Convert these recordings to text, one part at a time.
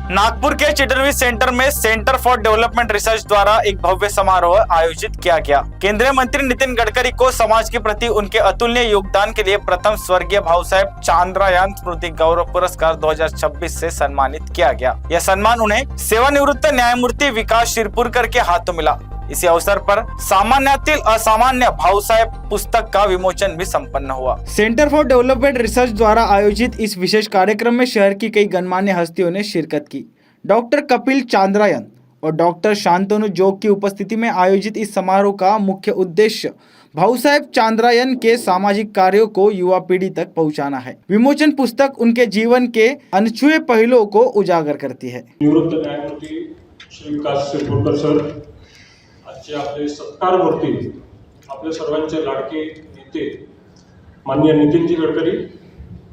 नागपुर के चिटरवी centre में centre for development research द्वारा एक भव्य समारोह आयोजित किया गया। केंद्रीय मंत्री नितिन गडकरी को समाज के प्रति उनके अतुलनीय योगदान के लिए प्रथम स्वर्गीय भाऊसाहेब चांद्रयान स्मृति गौरव पुरस्कार 2026 से सम्मानित किया गया। यह सम्मान उन्हें सेवानिवृत्त न्यायमूर्ति विकास शिरपुरकर के हाथों मिला। इसी अवसर पर सामान्यातील असामान्य भाऊसाहेब पुस्तक का विमोचन भी संपन्न हुआ। सेंटर फॉर डेवलपमेंट रिसर्च द्वारा आयोजित इस विशेष कार्यक्रम में शहर की कई गणमान्य हस्तियों ने शिरकत की। डॉक्टर कपिल चांद्रयान और डॉक्टर शांतनु जोग की उपस्थिति में आयोजित इस समारोह का मुख्य उद्देश्य भाऊसाहेब चांद्रयान के सामाजिक कार्यों को युवा पीढ़ी तक पहुंचाना है। विमोचन पुस्तक उनके जीवन के अनछुए पहलुओं को उजागर करती है। निवृत्त न्यायमूर्ती श्री विकास शिरपुरकर सर आजचे आपले सत्कारमूर्ती, आपल्या सर्वांचे लाडके नेते माननीय नितीनजी गडकरी,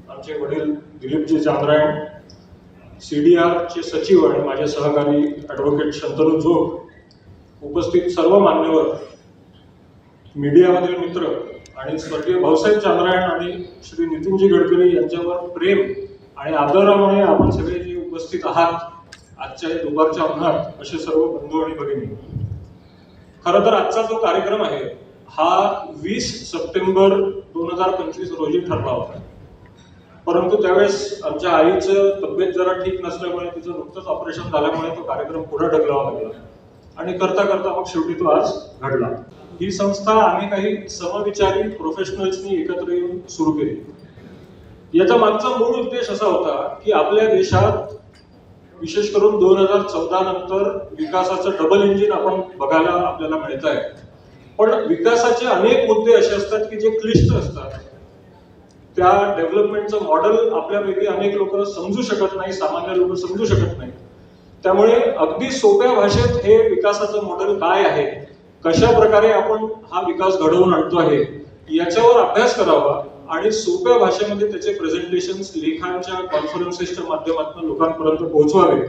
आमचे वडील दिलीपजी चांद्रयान, CDR चे सचिव आणि माझे सहकारी ॲडव्होकेट शंतनू जोग, उपस्थित सर्व मान्यवर, मीडियामधील मित्र आणि स्वर्गीय भाऊसाहेब चांद्रयान आणि श्री नितीनजी गडकरी यांच्यावर प्रेम आणि आदरामुळे आपण सगळे जे उपस्थित आहात आजच्या दुपारच्या उन्हात, असे सर्व बंधू आणि भगिनी, खरं तर आजचा जो कार्यक्रम आहे हा 20 सप्टेंबर 2025 रोजी ठरला होता, परंतु त्यावेळेस आमच्या आईचं तब्येत जरा ठीक नसल्यामुळे, तिचं नुकतंच ऑपरेशन झाल्यामुळे तो कार्यक्रम पुढे ढकलावा लागला आणि करता करता मग शेवटी तो आज घडला। ही संस्था आम्ही काही समविचारी प्रोफेशनल्सनी एकत्र येऊन सुरू केली। याचा मागचा मूळ उद्देश असा होता की आपल्या देशात विशेष करून 2014 नंतर विकासाचं डबल इंजिन आपण बघायला आपल्याला मिळत आहे, पण विकासाचे अनेक मुद्दे असे असतात की जे क्लिष्ट असतात। त्या डेव्हलपमेंटचं मॉडेल आपल्यापैकी अनेक लोक समजू शकत नाही, सामान्य लोक समजू शकत नाही। त्यामुळे अगदी सोप्या भाषेत हे विकासाचं मॉडेल काय आहे, कशा प्रकारे आपण हा विकास घडवून आणतो आहे, याच्यावर अभ्यास करावा आणि सोप्या भाषेमध्ये त्याचे प्रेझेंटेशन्स लेखांच्या कॉन्फरन्सेसच्या माध्यमातून लोकांपर्यंत पोहोचवावे,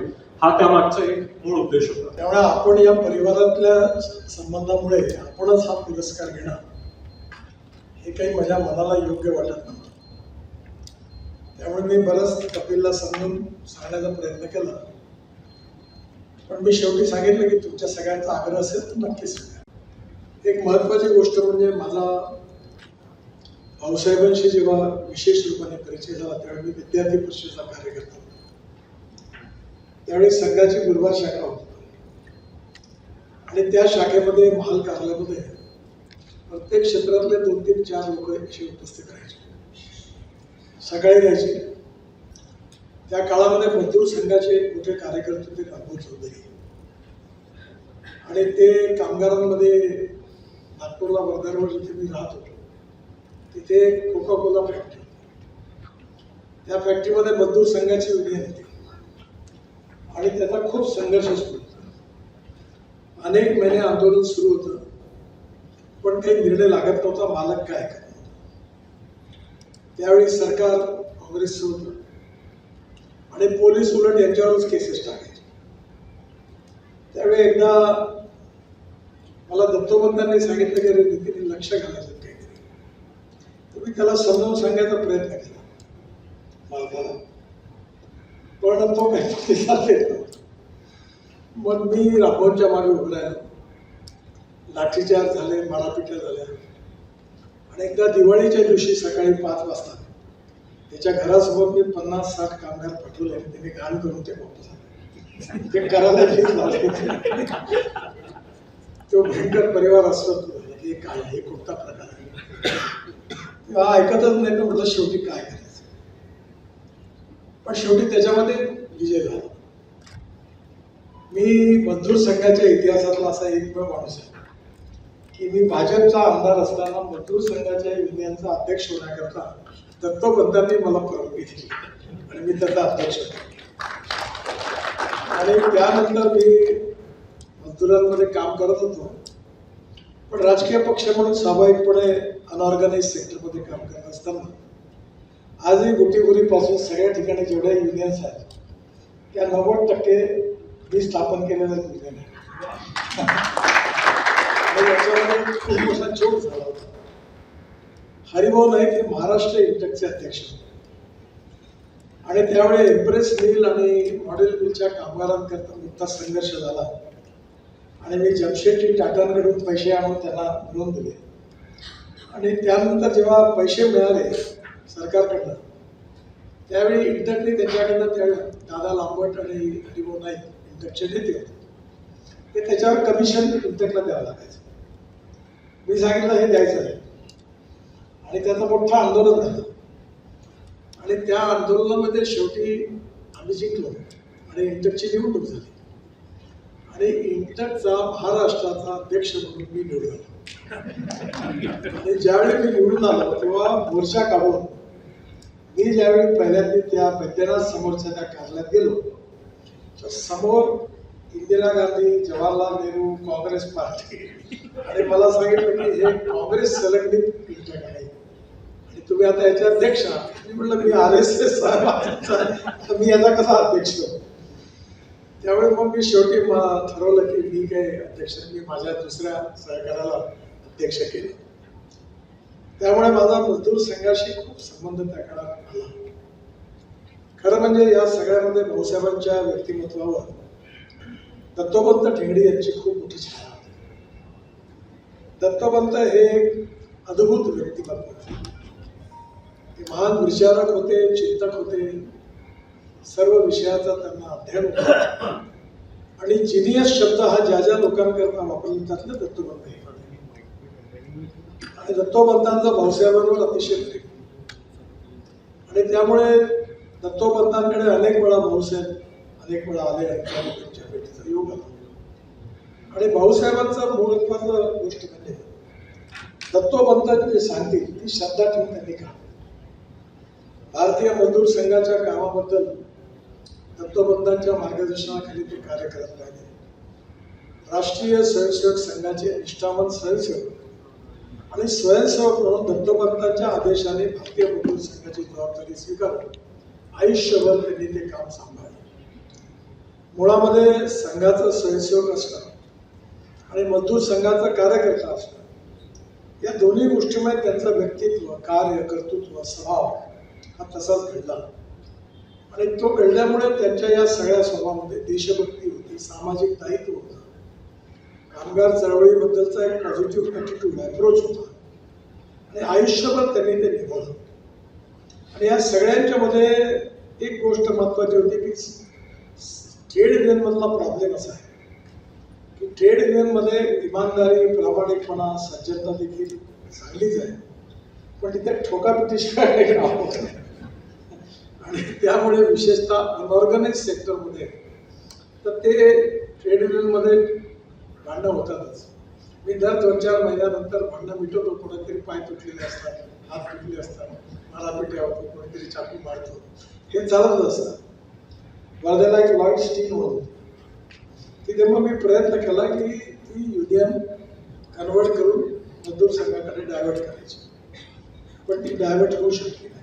हा त्यामागचा एक मूळ उद्देश होता। त्यामुळे आपण या परिवारातल्या संबंधामुळे आपणच हा पुरस्कार घेणं हे काही माझ्या मनाला योग्य वाटत नव्हतं। त्यामुळे मी बरंच कपिलला समजून सांगण्याचा प्रयत्न केला, पण मी शेवटी सांगितलं की तुमच्या सगळ्यांचा आग्रह असेल तर नक्कीच। एक महत्त्वाची गोष्ट म्हणजे माझा भाऊसाहेबांशी जेव्हा विशेष रूपाने परिचय झाला त्यावेळी मी विद्यार्थी परिषदेचा कार्यकर्ता होतो। त्यावेळी संघाची गुरुवार शाखा होती आणि त्या शाखेमध्ये महाल कार्यालयामध्ये प्रत्येक क्षेत्रातले 2, 3, 4 लोक असे उपस्थित राहायचे, सकाळी राहायचे। त्या काळामध्ये मजदूर संघाचे मोठे कार्यकर्ते होते रामभाऊ चौधरी, आणि ते कामगारांमध्ये नागपूरला वर्धारोड जिथे मी राहत होतो तिथे कोका कोला फॅक्टरी, त्या फॅक्टरीमध्ये मजदूर संघाची युनियन होती आणि त्याचा खूप संघर्ष सुरू होता। अनेक महिने आंदोलन सुरू होतं, पण काही निर्णय लागत नव्हता, मालक काय करत नव्हता। त्यावेळी सरकार काँग्रेसचं होतं आणि पोलीस उलट यांच्यावरच केसेस टाकायचे। त्यावेळी एकदा मला दत्तोपंतांनी सांगितलं की अरे नितीन लक्ष घालायचं काहीतरी, तर मी त्याला समजावून सांगायचा प्रयत्न केला मला, पण तो काही प्रतिसाद देत नव्हता। मग मी रामभाऊंच्या मागे उभं राहिलो, लाठीचार्ज झाले, मारापिट्या झाल्या, आणि एकदा दिवाळीच्या दिवशी सकाळी 5 वाजता त्याच्या घरासमोर मी 50-60 कामगार पाठवले आणि त्याने घाण करून ते वापस आले। ते करायला तो भयंकर परिवार अस्वस्थ झाला की काय हे कुठला प्रकार आहे, ऐकतच नाही। तर म्हटलं शेवटी काय करायचं, पण शेवटी त्याच्यामध्ये विजय झाला। मी मजदूर संघाच्या इतिहासातला असा एकमेव माणूस आहे की मी भाजपचा आमदार असताना मजदूर संघाच्या युनियनचा अध्यक्ष होण्याकरता दत्तोपंतांनी मला परवानगी दिली आणि मी त्याचा अध्यक्ष होतो। आणि त्यानंतर मी मजदुरांमध्ये काम करत होतो, पण राजकीय पक्ष म्हणून स्वाभाविकपणे अनऑर्गनाइज सेक्टरमध्ये काम करत असताना आजही बुटीबुरीपासून सगळ्या ठिकाणी जेवढ्या युनियन्स आहेत त्या 90% मी स्थापन केलेल्या युनियन आहे। याच्यामध्ये खूप मोठा जोक झाला होता। हरिभाऊ नाईक हे महाराष्ट्र इंटकचे अध्यक्ष होते, आणि त्यावेळी एम्प्रेस मिल आणि मॉडेल मिलच्या कामगारांकरता मोठा संघर्ष झाला आणि मी जमशेदजी टाटांकडून पैसे आणून त्यांना मिळवून दिले. आणि त्यानंतर जेव्हा पैसे मिळाले सरकारकडनं त्यावेळी इंटकने त्यांच्याकडनं त्या दादा लांबट आणि हरिभाऊ नाईक इंटकचे नेते होते ते त्याच्यावर कमिशन इंटकला द्यावं लागायचं. मी सांगितलं हे द्यायचं आहे आणि त्याचं मोठं आंदोलन झालं आणि त्या आंदोलनामध्ये शेवटी आम्ही जिंकलो आणि इंटकची निवडणूक झाली आणि इंटकचा महाराष्ट्राचा अध्यक्ष म्हणून मी निवडून आलो. आणि ज्यावेळी मी निवडून आलो तेव्हा मोर्चा काढून मी ज्यावेळी पहिल्यांदा त्या बैद्यनाथ समोरच्या त्या कार्यालयात गेलो तर समोर इंदिरा गांधी, जवाहरलाल नेहरू, काँग्रेस पार्टी आणि मला सांगितलं की हे काँग्रेस संलग्नित इंटक आहे आणि तुम्ही आता याचे अध्यक्ष आहात. मी म्हटलं मी RSS तर मी याचा कसा अध्यक्ष. त्यावेळी मग मी शेवटी ठरवलं की मी काय अध्यक्ष मी माझ्या दुसऱ्या सहकार्याला अध्यक्ष केले. त्यामुळे माझा मजदूर संघाशी खूप संबंध त्या काळात आला. खरं म्हणजे या सगळ्यामध्ये भाऊसाहेबांच्या व्यक्तिमत्वावर दत्तोपंत ठेंगडी यांची खूप मोठी छाया होती. दत्तोपंत हे एक अद्भुत व्यक्तिमत्व होते. ते महान विचारक होते, चिंतक होते, सर्व विषयाचा त्यांना अध्ययन होता आणि जिनियस शब्द हा ज्या ज्या लोकांकरता वापरला त्यातलं दत्तोपंत हे आणि दत्तोपंतांचा भाऊसाहेबांवर अतिशय प्रेम आणि त्यामुळे दत्तोपंतांकडे अनेक वेळा भाऊसाहेब अनेक वेळा आले आणि त्यांच्या भेटीचा योग आला. आणि भाऊसाहेबांचं महत्त्वाचं गोष्ट म्हणजे दत्तोपंत जे सांगतील ती श्रद्धा ठेवून त्यांनी का भारतीय मजदूर संघाच्या कामाबद्दल दत्तोपंतांच्या मार्गदर्शनाखाली ते कार्य करत राहिले. राष्ट्रीय स्वयंसेवक संघाचे निष्ठावंत स्वयंसेवक आणि स्वयंसेवक म्हणून दत्तोपंतांच्या आदेशाने भारतीय मजदूर संघाची जबाबदारी स्वीकारून आयुष्यभर त्यांनी ते काम सांभाळले. मुळामध्ये संघाचं स्वयंसेवक असणं आणि मजदूर संघाचा कार्यकर्ता असणं या दोन्ही गोष्टीमुळे त्यांचं व्यक्तित्व, कार्य, कर्तृत्व, स्वभाव हा तसाच घडला आणि तो घडल्यामुळे त्यांच्या या सगळ्या स्वभावामध्ये देशभक्ती होती, सामाजिक दायित्व होतं, कामगार चळवळीबद्दलचा एक पॉझिटिव्ह ॲटिट्यूड अप्रोच होता आणि आयुष्यभर त्यांनी ते निभावलं. आणि या सगळ्यांच्या मध्ये एक गोष्ट महत्त्वाची होती की ट्रेड युनियनमधला प्रॉब्लेम असा आहे की ट्रेड युनियनमध्ये इमानदारी, प्रामाणिकपणा, सज्जनता देखील चांगलीच आहे पण तिथे ठोकापिटीशिवाय काम होत नाही. आणि त्यामुळे विशेषतः अनऑर्गनाइज सेक्टरमध्ये तर ते ट्रेड युनियनमध्ये भांडणं होतातच. मी दर 2-4 महिन्यानंतर भांडणं मिटवतो. कोणीतरी पाय तुटलेले असतात, हात तुटले असतात, मारापिटी होतो, कोणीतरी चाकू मारतो, हे चालत असतं. वर्ध्याला एक लॉईड स्टील म्हणून तिथे मग मी प्रयत्न केला की ती युनियन कन्वर्ट करून मजदूर संघाकडे डायव्हर्ट करायची पण ती डायव्हर्ट होऊ शकली नाही.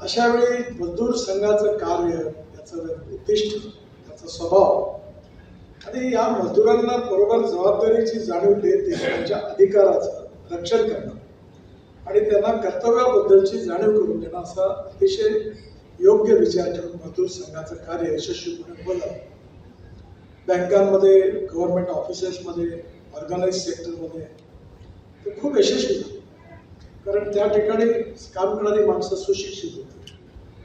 अशा वेळी मजदूर संघाचं कार्य, त्याचं उद्दिष्ट, त्याचा स्वभाव आणि या मजदूरांना बरोबर जबाबदारीची जाणीव देत त्यांच्या अधिकाराचं रक्षण करणं आणि त्यांना कर्तव्याबद्दलची जाणीव करून देणं असा अतिशय योग्य विचार ठेवून मजदूर संघाचं कार्य यशस्वीपणे बघा. बँकांमध्ये, गव्हर्नमेंट ऑफिसेसमध्ये, ऑर्गनाइज सेक्टरमध्ये ते खूप यशस्वी झाले कारण त्या ठिकाणी काम करणारी माणसं सुशिक्षित होती,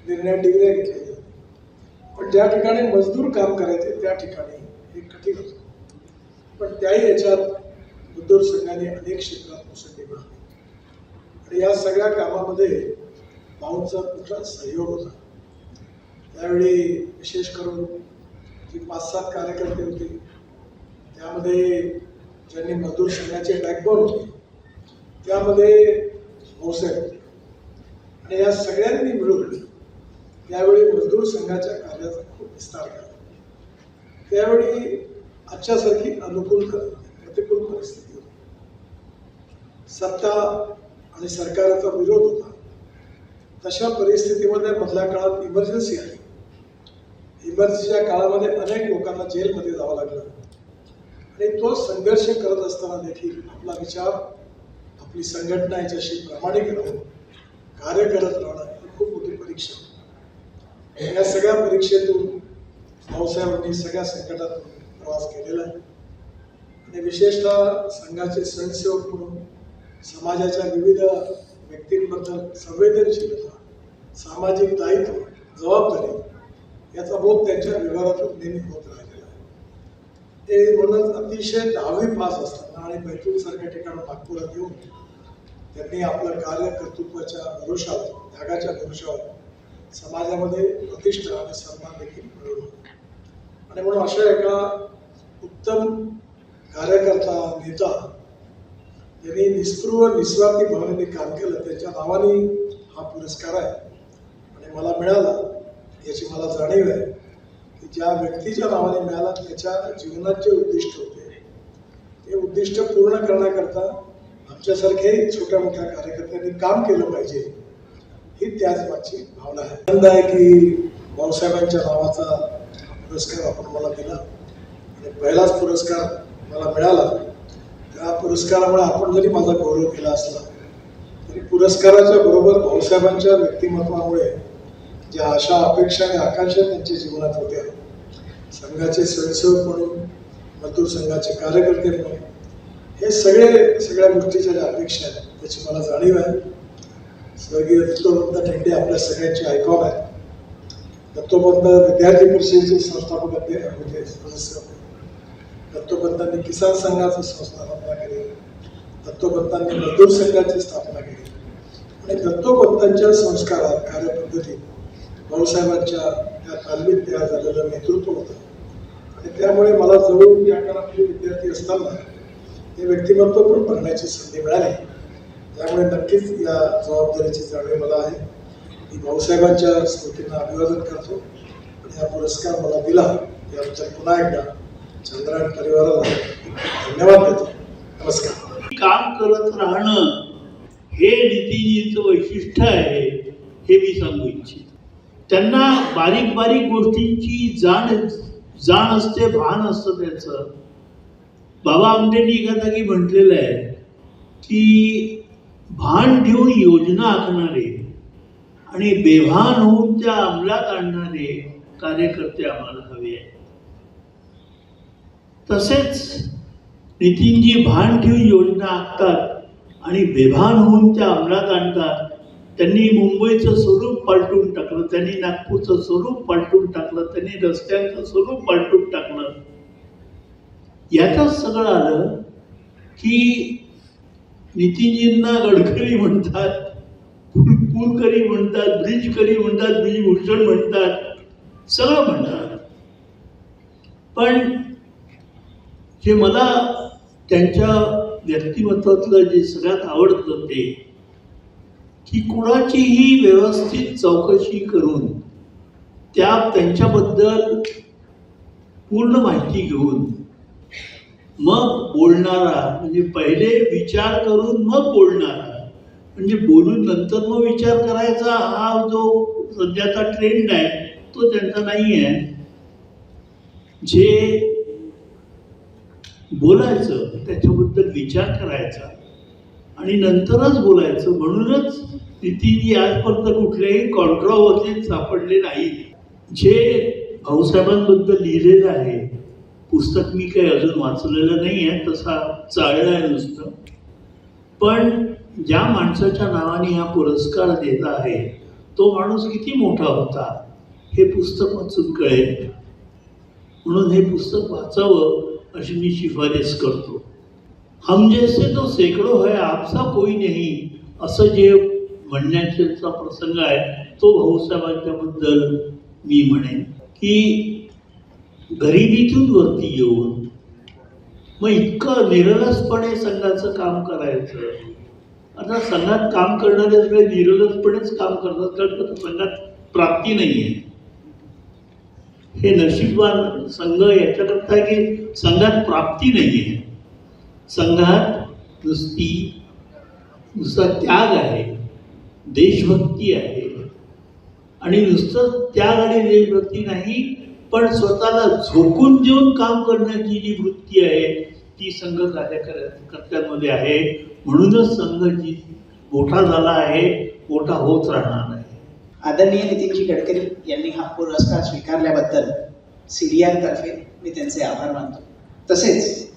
निर्णय डिग्र्या घेतलेल्या होत्या. पण ज्या ठिकाणी मजदूर काम करायचे त्या ठिकाणी हे कठीण होतं. पण त्याही याच्यात मजदूर संघाने अनेक क्षेत्रात मुसंडी मारली आणि या सगळ्या कामामध्ये भाऊंचा मोठा सहयोग होता. त्यावेळी विशेष करून जी 5-7 कार्यकर्ते होते त्यामध्ये ज्यांनी मजदूर संघाचे बॅकबोन होते त्यामध्ये भाऊसाहेब होते आणि या सगळ्यांनी मिळून त्यावेळी मजदूर संघाच्या कार्याचा खूप विस्तार केला. त्यावेळी आजच्यासारखी प्रतिकूल परिस्थिती होती. सत्ता आणि सरकारचा विरोध होता. तशा परिस्थितीमध्ये मधल्या काळात इमर्जन्सी आली. इमर्जन्सीच्या काळामध्ये अनेक लोकांना जेलमध्ये जावं लागलं आणि तो संघर्ष करत असताना देखील आपला विचार, आपली संघटना याच्याशी प्रामाणिक राहून कार्य करत राहणं ही खूप मोठी परीक्षा होती. या सगळ्या परीक्षेतून भाऊसाहेबांनी सगळ्या संकटातून प्रवास केलेला आहे आणि विशेषतः संघाचे स्वयंसेवक म्हणून समाजाच्या विविध व्यक्तींबद्दल संवेदनशीलता, सामाजिक दायित्व, जबाबदारी याचा बोध त्यांच्या व्यवहारातून नेहमी होत राहिलेला आहे. ते म्हणूनच अतिशय 10वी पास असताना आणि बैतूल सारख्या ठिकाणी नागपुरात येऊन त्यांनी आपलं कार्य कर्तृत्वाच्या भरोशावर, त्यागाच्या भरोशावर समाजामध्ये प्रतिष्ठा आणि सन्मान देखील मिळवला. आणि म्हणून अशा एका उत्तम कार्यकर्ता, नेता यांनी निस्पृह निस्वार्थी भावनेने काम केलं, त्याच्या नावाने हा पुरस्कार आहे. आणि मला मिळाला याची मला जाणीव आहे की ज्या व्यक्तीच्या नावाने मिळाला त्याच्या जीवनात जे उद्दिष्ट होते ते उद्दिष्ट पूर्ण करण्याकरता आमच्यासारखे छोट्या मोठ्या कार्यकर्त्यांनी काम केलं पाहिजे, ही त्याच मागची भावना आहे. आनंद आहे की भाऊसाहेबांच्या नावाचा पुरस्कार आपण मला दिला आणि पहिलाच पुरस्कार मला मिळाला. त्या पुरस्कारामुळे आपण जरी माझा गौरव केला असला तरी पुरस्काराच्या बरोबर भाऊसाहेबांच्या व्यक्तिमत्वामुळे ज्या आशा, अपेक्षा आणि आकांक्षा त्यांच्या जीवनात होत्या, संघाचे स्वयंसेवक म्हणून, मजदूर संघाचे कार्यकर्ते म्हणून, हे सगळ्या गोष्टीच्या ज्या अपेक्षा आहेत त्याची मला जाणीव आहे. स्वर्गीय दत्तोपंत ठेंगडे आपल्या सगळ्यांचे आयकॉन आहेत. दत्तोपंत विद्यार्थी परिषदेचे संस्थापक होते, सदस्य होते. दत्तोपंतांनी किसान संघाची स्थापना केली. दत्तोपंतांनी मजदूर संघाची स्थापना केली. आणि दत्तोपंतांच्या संस्कारात, कार्यपद्धतीत भाऊसाहेबांच्या त्या तालमीत तयार झालेलं नेतृत्व होतं. आणि त्यामुळे मला जवळून या काळातले विद्यार्थी असताना ते व्यक्तिमत्व पण बघण्याची संधी मिळाली. त्यामुळे नक्कीच या जबाबदारीची जाणीव मला आहे. मी भाऊसाहेबांच्या स्मृतींना अभिवादन करतो आणि हा पुरस्कार मला दिला याबद्दल पुन्हा एकदा चंद्रायण परिवाराला धन्यवाद देतो. नमस्कार. काम करत राहणं हे नितीनजींचं वैशिष्ट्य आहे हे मी सांगू इच्छितो. त्यांना बारीक बारीक गोष्टींची जाण असते, भान असतं त्यांचं. बाबा आमटेंनी एका जागी म्हटलेलं आहे की भान ठेवून योजना आखणारे आणि बेभान होऊन त्या अंमलात आणणारे कार्यकर्ते आम्हाला हवे आहेत. तसेच नितीनजी भान ठेवून योजना आखतात आणि बेभान होऊन त्या अंमलात आणतात. त्यांनी मुंबईचं स्वरूप पालटून टाकलं, त्यांनी नागपूरचं स्वरूप पालटून टाकलं, त्यांनी रस्त्यांचं स्वरूप पालटून टाकलं. यातच सगळं आलं की नितीनजींना गडकरी म्हणतात, पूलकरी म्हणतात, ब्रिजकरी म्हणतात, ब्रिजभूषण म्हणतात, सगळं म्हणतात. पण जे मला त्यांच्या व्यक्तिमत्वातलं जे सगळ्यात आवडतं ते की कुणाचीही व्यवस्थित चौकशी करून त्यांच्याबद्दल पूर्ण माहिती घेऊन मग बोलणारा, म्हणजे पहिले विचार करून मग बोलणारा, म्हणजे बोलून नंतर मग विचार करायचा हा जो सध्याचा ट्रेंड आहे तो त्यांचा नाही आहे. जे बोलायचं त्याच्याबद्दल विचार करायचा आणि नंतरच बोलायचं. म्हणूनच नितीनजी आजपर्यंत कुठल्याही कॉन्ट्रोवर्सीत सापडले नाही. जे भाऊसाहेबांबद्दल लिहिलेलं आहे पुस्तक मी काही अजून वाचलेलं नाही आहे, तसा चाललं आहे नुसतं. पण ज्या माणसाच्या नावाने हा पुरस्कार देत आहे तो माणूस किती मोठा होता हे पुस्तक वाचून कळेल. म्हणून हे पुस्तक वाचावं अशी मी शिफारस करतो. हम जैसे तो सैकड़ों है आपसा कोई नहीं, असं जे म्हणण्याचा प्रसंग आहे तो भाऊसाहेबांच्याबद्दल मी म्हणेन की गरिबीतून वरती येऊन मग इतकं निरलसपणे संघाचं काम करायचं. आता संघात काम करणारे सगळे निरलसपणेच काम करतात, कारण संघात प्राप्ती नाही आहे. हे नशीबवान संघ याच्याकरता की संघात प्राप्ती नाही आहे. संघात नुसता त्याग आहे, देशभक्ती आहे. आणि नुसतं त्याग आणि देशभक्ती नाही, पण स्वतःला झोकून देऊन काम करण्याची जी वृत्ती आहे ती संघ कार्यकर्त्यांमध्ये आहे. म्हणूनच संघ जी मोठा झाला आहे, मोठा होत राहणार आहे. आदरणीय नितीनजी गडकरी यांनी हा पुरस्कार स्वीकारल्याबद्दल CDR तर्फे मी त्यांचे आभार मानतो. तसेच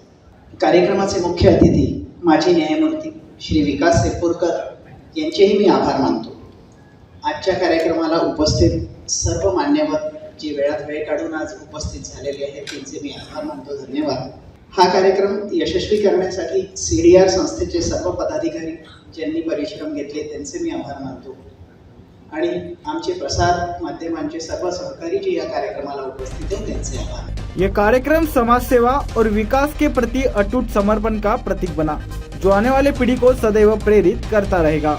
कार्यक्रमाचे मुख्य अतिथी माजी न्यायमूर्ती श्री विकास सेपूरकर यांचेही मी आभार मानतो. आजच्या कार्यक्रमाला उपस्थित सर्व मान्यवर जे वेळात वेळ काढून आज उपस्थित झालेले आहेत त्यांचे मी आभार मानतो. धन्यवाद. हा कार्यक्रम यशस्वी करण्यासाठी CDR संस्थेचे सर्व पदाधिकारी ज्यांनी परिश्रम घेतले त्यांचे मी आभार मानतो. आणि आमचे प्रसार माध्यमांचे सर्व सहकारी जे या कार्यक्रमाला उपस्थित हैं त्यांचे आभार. ये कार्यक्रम समाज सेवा और विकास के प्रति अटूट समर्पण का प्रतीक बना, जो आने वाले पीढ़ी को सदैव प्रेरित करता रहेगा.